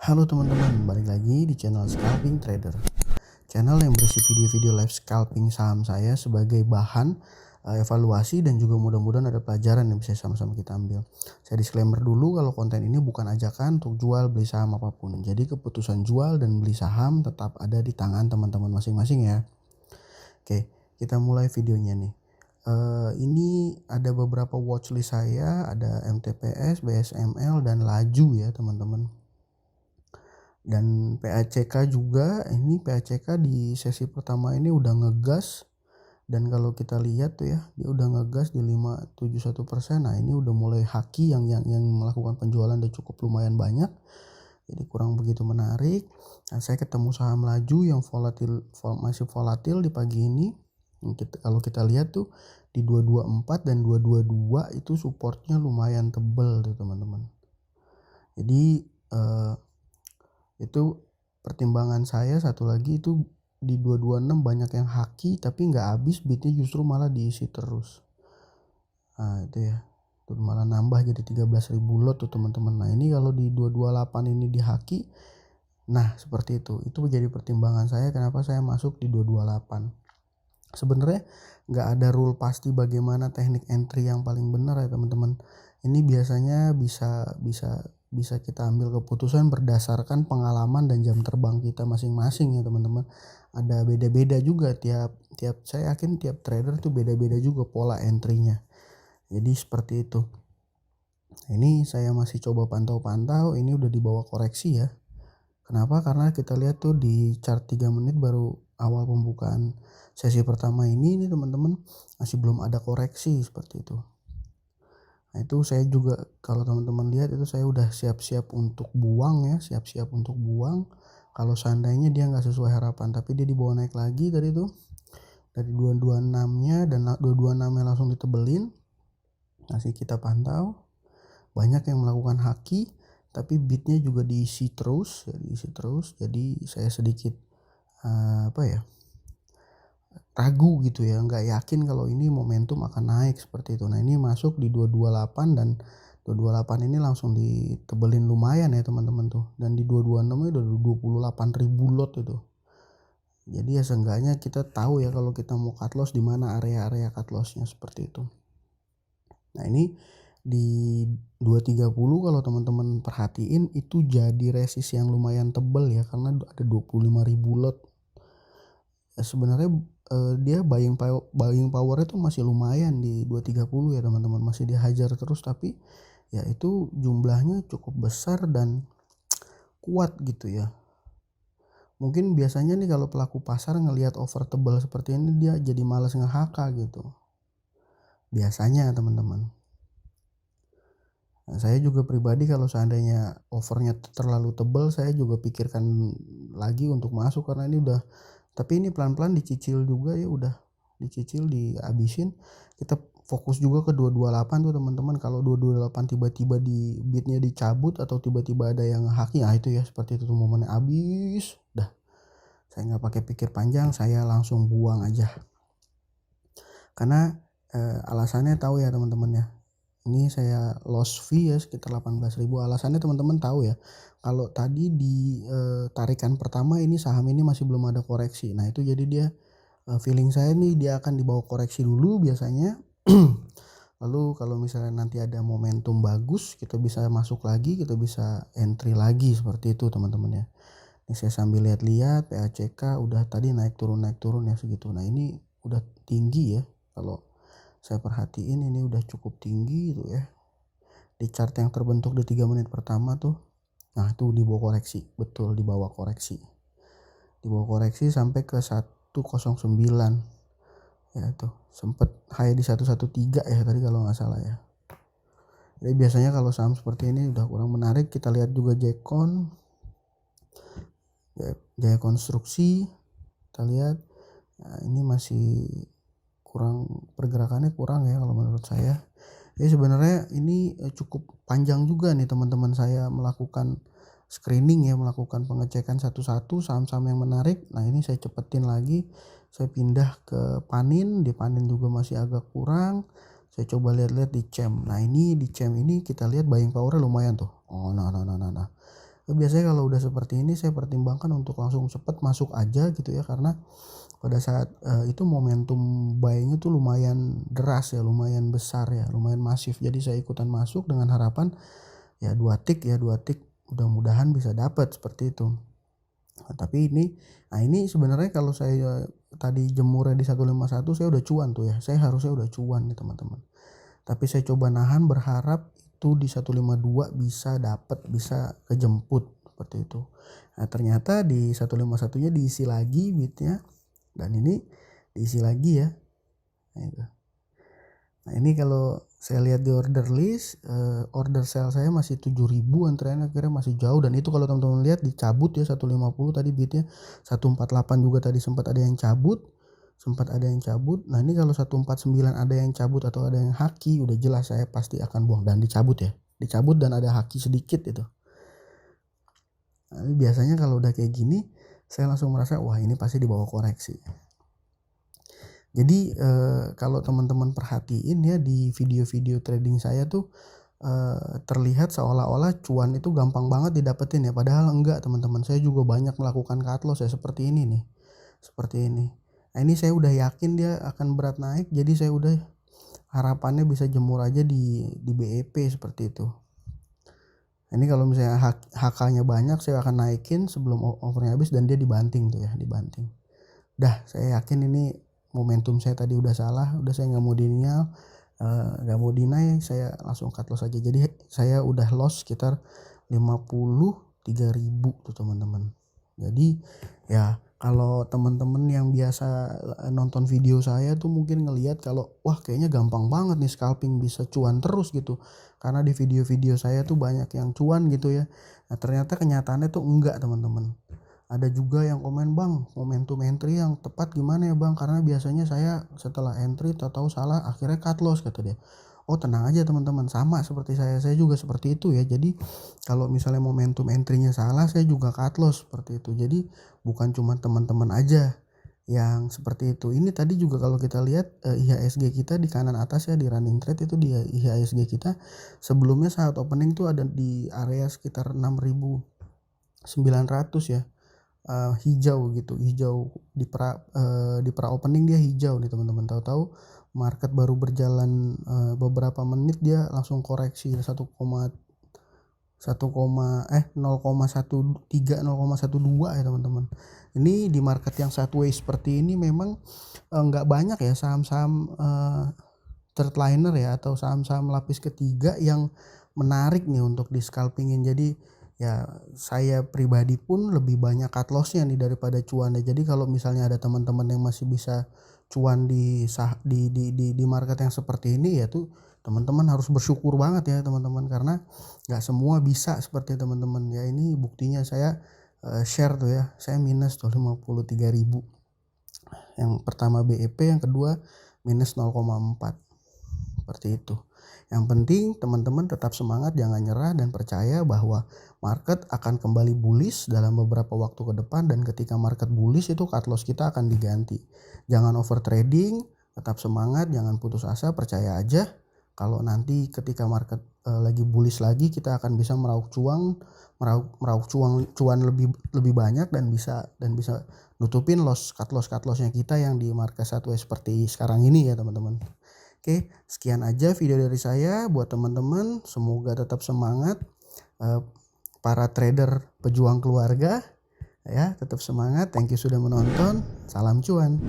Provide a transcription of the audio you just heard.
Halo teman-teman, balik lagi di channel Scalping Trader. Channel yang berisi video-video live scalping saham saya sebagai bahan evaluasi dan juga mudah-mudahan ada pelajaran yang bisa sama-sama kita ambil. Saya disclaimer dulu kalau konten ini bukan ajakan untuk jual beli saham apapun. Jadi keputusan jual dan beli saham tetap ada di tangan teman-teman masing-masing ya. Oke, kita mulai videonya nih. Ini ada beberapa watchlist saya, ada MTPS, BSML dan laju ya teman-teman. Dan PACK juga, ini PACK di sesi pertama ini udah ngegas, dan kalau kita lihat tuh ya, dia udah ngegas di 571%. Nah, ini udah mulai haki yang melakukan penjualan udah cukup lumayan banyak. Jadi kurang begitu menarik. Nah, saya ketemu saham laju yang masih volatil di pagi ini. Kalau kita lihat tuh di 224 dan 222 itu supportnya lumayan tebel tuh teman-teman. Jadi itu pertimbangan saya. Satu lagi itu di 226 banyak yang haki tapi nggak habis, bitnya justru malah diisi terus. Nah itu ya, itu malah nambah jadi 13.000 lot tuh teman-teman. Nah ini kalau di 228 ini dihaki, nah seperti itu menjadi pertimbangan saya kenapa saya masuk di 228. Sebenarnya nggak ada rule pasti bagaimana teknik entry yang paling benar ya teman-teman. Ini biasanya bisa kita ambil keputusan berdasarkan pengalaman dan jam terbang kita masing-masing ya teman-teman. Ada beda-beda juga tiap saya yakin tiap trader tuh beda-beda juga pola entry-nya. Jadi seperti itu. Ini saya masih coba pantau-pantau, ini udah dibawa koreksi ya. Kenapa? Karena kita lihat tuh di chart 3 menit baru awal pembukaan sesi pertama ini teman-teman masih belum ada koreksi seperti itu. Nah itu saya juga kalau teman-teman lihat itu saya udah siap-siap untuk buang ya, siap-siap untuk buang kalau seandainya dia nggak sesuai harapan. Tapi dia dibawa naik lagi tadi tuh dari 226-nya dan 226-nya langsung ditebelin. Masih kita pantau, banyak yang melakukan haki tapi bitnya juga diisi terus. Jadi saya sedikit ragu gitu ya, nggak yakin kalau ini momentum akan naik seperti itu. Nah ini masuk di 228 dan 228 ini langsung ditebelin lumayan ya teman-teman tuh, dan di 226 itu udah 28.000 lot itu. Jadi ya seenggaknya kita tahu ya kalau kita mau cut loss di mana area-area cut lossnya seperti itu. Nah ini di 230 kalau teman-teman perhatiin itu jadi resist yang lumayan tebel ya, karena ada 25.000 lot. Ya sebenarnya dia buying power itu masih lumayan di 230 ya teman-teman, masih dihajar terus, tapi ya itu jumlahnya cukup besar dan kuat gitu ya. Mungkin biasanya nih kalau pelaku pasar ngelihat over tebal seperti ini dia jadi malas nge-HK gitu biasanya teman-teman. Nah, saya juga pribadi kalau seandainya overnya terlalu tebal saya juga pikirkan lagi untuk masuk, karena ini udah, tapi ini pelan-pelan dicicil juga ya, udah dicicil dihabisin. Kita fokus juga ke 228 tuh teman-teman. Kalau 228 tiba-tiba di bitnya dicabut atau tiba-tiba ada yang haki, nah itu ya seperti itu tuh momennya habis. Dah, saya nggak pakai pikir panjang, saya langsung buang aja. Karena alasannya tahu ya teman-teman ya. Ini saya loss fee ya sekitar 18.000. Alasannya teman-teman tahu ya. Kalau tadi di tarikan pertama ini saham ini masih belum ada koreksi. Nah itu jadi dia feeling saya nih dia akan dibawa koreksi dulu biasanya. Lalu kalau misalnya nanti ada momentum bagus kita bisa masuk lagi, kita bisa entry lagi seperti itu teman-teman ya. Ini saya sambil lihat-lihat PACK udah tadi naik turun ya segitu. Nah ini udah tinggi ya, kalau saya perhatiin ini udah cukup tinggi itu ya. Di chart yang terbentuk di 3 menit pertama tuh. Nah, itu di bawah koreksi. Betul, di bawah koreksi. Di bawah koreksi sampai ke 109. Ya tuh, sempet high di 113 ya tadi kalau nggak salah ya. Jadi biasanya kalau saham seperti ini udah kurang menarik. Kita lihat juga Jaya Konstruksi. Kita lihat. Nah, ini masih kurang, pergerakannya kurang ya kalau menurut saya. Jadi sebenarnya ini cukup panjang juga nih teman-teman saya melakukan screening ya, melakukan pengecekan satu-satu saham-saham yang menarik. Nah ini saya cepetin lagi, saya pindah ke Panin. Di Panin juga masih agak kurang. Saya coba lihat-lihat di CEM. Nah ini di CEM ini kita lihat buying power lumayan tuh. Oh nah. Biasanya kalau udah seperti ini saya pertimbangkan untuk langsung cepet masuk aja gitu ya, karena pada saat, itu momentum buy-nya tuh lumayan deras ya, lumayan besar ya, lumayan masif. Jadi saya ikutan masuk dengan harapan ya 2 tik mudah-mudahan bisa dapat seperti itu. Nah, tapi ini sebenarnya kalau saya tadi jemurnya di 151 saya udah cuan tuh ya. Saya harusnya udah cuan nih teman-teman. Tapi saya coba nahan berharap itu di 152 bisa dapat, bisa kejemput seperti itu. Nah, ternyata di 151-nya diisi lagi bitnya dan ini diisi lagi ya. Nah, ini kalau saya lihat di order list, order sell saya masih 7.000, antreannya akhirnya masih jauh, dan itu kalau teman-teman lihat dicabut ya 150 tadi bitnya, 148 juga tadi sempat ada yang cabut. Nah, ini kalau 149 ada yang cabut atau ada yang haki, udah jelas saya pasti akan buang dan dicabut ya. Dicabut dan ada haki sedikit itu. Nah, biasanya kalau udah kayak gini saya langsung merasa wah ini pasti di bawah koreksi. Jadi kalau teman-teman perhatiin ya di video-video trading saya tuh terlihat seolah-olah cuan itu gampang banget didapetin ya, padahal enggak teman-teman. Saya juga banyak melakukan cut loss ya seperti ini nih. Seperti ini. Nah, ini saya udah yakin dia akan berat naik, jadi saya udah harapannya bisa jemur aja di BEP seperti itu. Ini kalau misalnya HK-nya banyak saya akan naikin sebelum overnya habis dan dia dibanting tuh ya, dibanting. Dah, saya yakin ini momentum saya tadi udah salah, udah saya nggak mau deny, saya langsung cut loss aja. Jadi saya udah loss sekitar 53.000 tuh teman-teman. Jadi ya kalau teman-teman yang biasa nonton video saya tuh mungkin ngelihat kalau wah kayaknya gampang banget nih scalping bisa cuan terus gitu. Karena di video-video saya tuh banyak yang cuan gitu ya. Nah, ternyata kenyataannya tuh enggak teman-teman. Ada juga yang komen, "Bang, momentum entry yang tepat gimana ya Bang? Karena biasanya saya setelah entry tahu-tahu salah akhirnya cut loss," kata dia. Oh, tenang aja teman-teman, sama seperti saya juga seperti itu ya. Jadi kalau misalnya momentum entry-nya salah saya juga cut loss seperti itu. Jadi bukan cuma teman-teman aja yang seperti itu. Ini tadi juga kalau kita lihat IHSG kita di kanan atas ya, di running trade itu di IHSG kita sebelumnya saat opening tuh ada di area sekitar 6.900 ya. Hijau gitu, hijau di pra opening dia hijau nih teman-teman. Tahu-tahu market baru berjalan beberapa menit dia langsung koreksi 0,12 ya teman-teman. Ini di market yang sideways seperti ini memang nggak banyak ya saham-saham third liner ya atau saham-saham lapis ketiga yang menarik nih untuk di scalpingin. Jadi ya saya pribadi pun lebih banyak cut lossnya nih daripada cuannya. Jadi kalau misalnya ada teman-teman yang masih bisa cuan di market yang seperti ini ya tuh teman-teman harus bersyukur banget ya teman-teman, karena nggak semua bisa seperti teman-teman ya. Ini buktinya saya share tuh ya, saya minus tuh 53.000. Yang pertama BEP, yang kedua minus 0,4 seperti itu. Yang penting teman-teman tetap semangat, jangan nyerah, dan percaya bahwa market akan kembali bullish dalam beberapa waktu ke depan, dan ketika market bullish itu cut loss kita akan diganti. Jangan over trading, tetap semangat, jangan putus asa, percaya aja kalau nanti ketika market lagi bullish lagi kita akan bisa meraup cuan lebih banyak dan bisa nutupin cut lossnya kita yang di market sideways seperti sekarang ini ya teman-teman. Oke, sekian aja video dari saya buat teman-teman. Semoga tetap semangat para trader pejuang keluarga ya, tetap semangat. Thank you sudah menonton. Salam cuan.